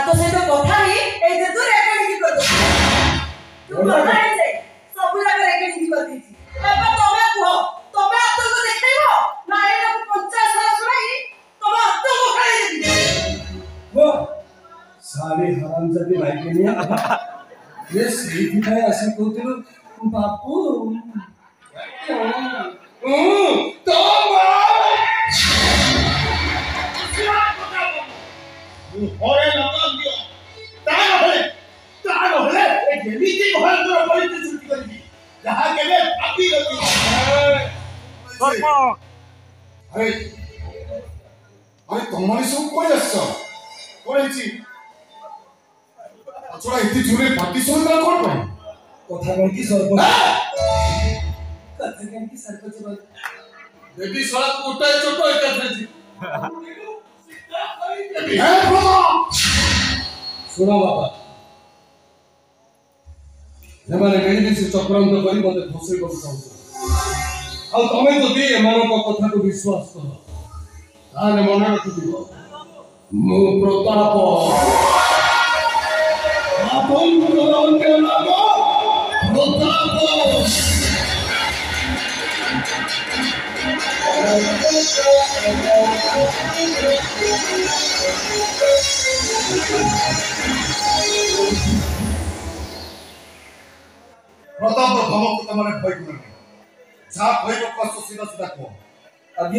तो से तो কথা হি এই যে তুই রেকর্ডিং কর দে তুই কথা হে যে সব জায়গা রেকর্ডিং কর দিছি এবার তুমি কুহ তুমি আত্মকে দেখাইব না এটা 50 সাল শুনাই তুমি আত্মকে খাই দিবি वो सारे हरामजादी भाई के लिए ये सही दिखाए ऐसे कहते बापू तो हरे लगा दियो ता हले ए जेमिति भय कर परिते छुट्टी करबी जहां केबे पापी गति अरे अरे तुम्हारी सब कोई आछो कोइछि अछड़ा इति जुरे पाटी सोना कोन पाई कथा कह की सरपंच कथा कह की सरपंच बेबी साला को उठाए छोटो एकत्र जी सुना बाबा जमाने मेरी से चक्रांत करी मते धोसे को चाहू आ तमे जदी एमानक कथा को विश्वास करो ताने मन रखिबो मु प्रताप आपन भगवान के नाम प्रताप प्रताप धमक तमरे भय गुण जा भय को कष्ट सीधा सीधा को